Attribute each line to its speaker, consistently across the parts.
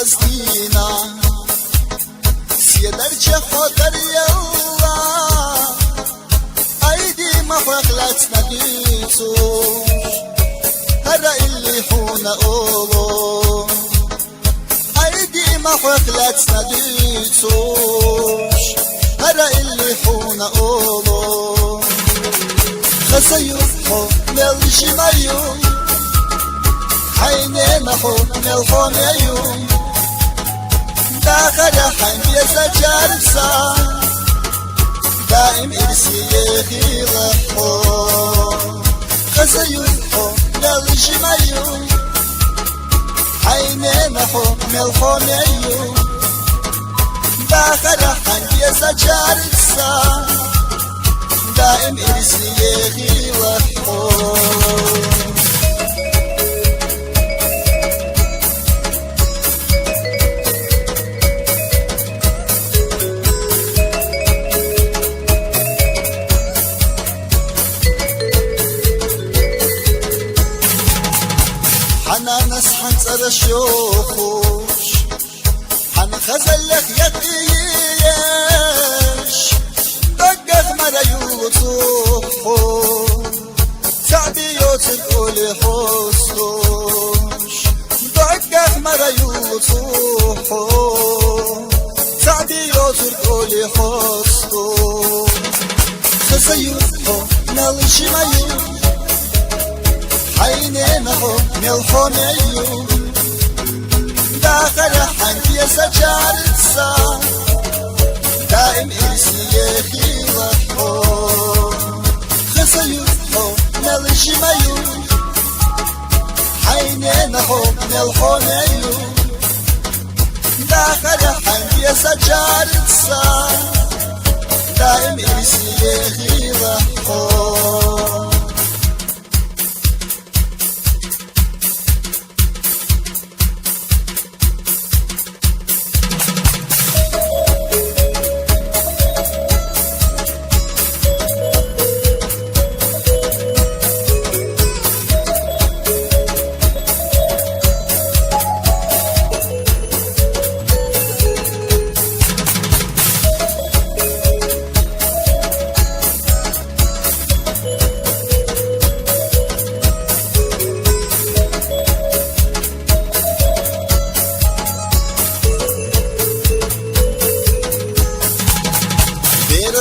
Speaker 1: فلسطينا سيدر خاطر يلا ايدي مفاقلت نديسوش هرا اللي حونا اولو ايدي مفاقلت نديسوش هرا اللي حونا اولو خسيو مل جيمايو عينينا مل خونيو داخل حنبي سجارسا دائم إرسي يخيلحو خسيو مل جيمايو عينينا مل خونيو داخل حنبي سجارسا دائم إرسي يخيلحو حنا نسحن صار الشوخوش حنا خزلك يقيش دقق مريو صوحو تعبي يوتك قولي حصلوش دقق مريو صوحو تعبي يوتك قولي حصلوش خسيو نالشي مايو عينينا مل خونيو داخل حنبي سجارسا دائم إرسي يخيلحو خسيو مل جيمايو عينينا مل خونيو داخل حنبي سجارسا دائم إرسي يخيلحو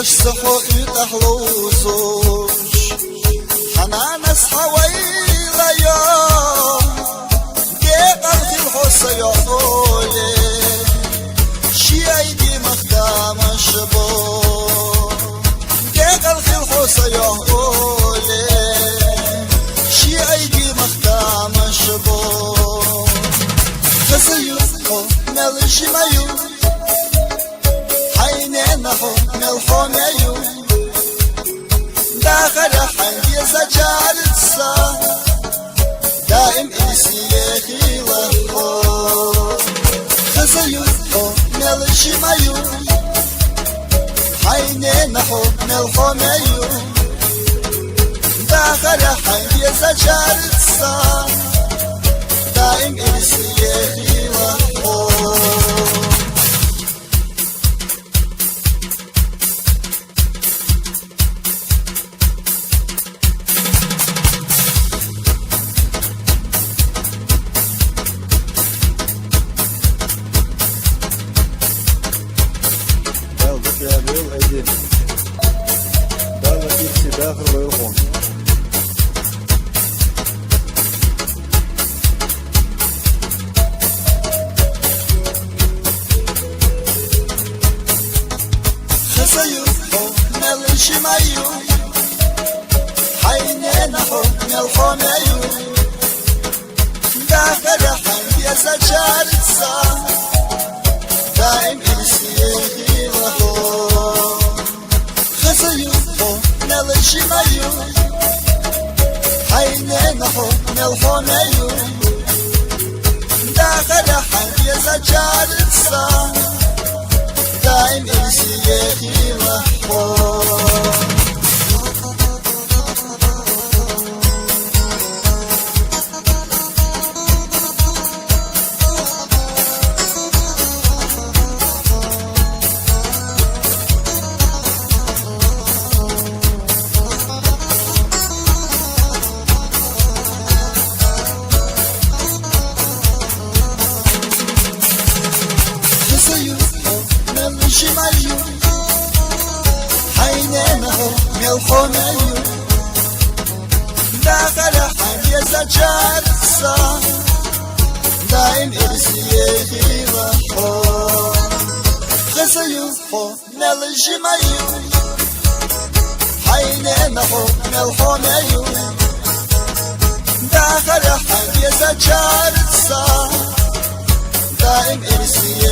Speaker 1: صحو يتحلوزوش حنا نصحى ويلا يوم ديقل في الحصة يقولي شي ايدي مخدام الشبو ديقل في الحصة يقولي شي ايدي مخدام الشبو خسيو مل جيمايو عينينا مل خونيو داخل حنبي سجارسا دائم إرسي يخيلحو خسيو مل جيمايو عينينا مل خونيو داخل حنبي سجارسا دائم إرسي يخيلحو
Speaker 2: داخل ويروحون
Speaker 1: خسيو مل جيمايو عينينا مل خونيو داخل حنبي سجارسا دائم إرسي يخيلحو خسيو مل جيمايو عينينا مل خونيو داخل حنبي سجارسا دائم إرسي يخيلحو زجرسا دايم إرسيه وحو خسيو حو نلجميو حيننا حو نلحونيو داخل حاجة زجرسا دايم إرسيه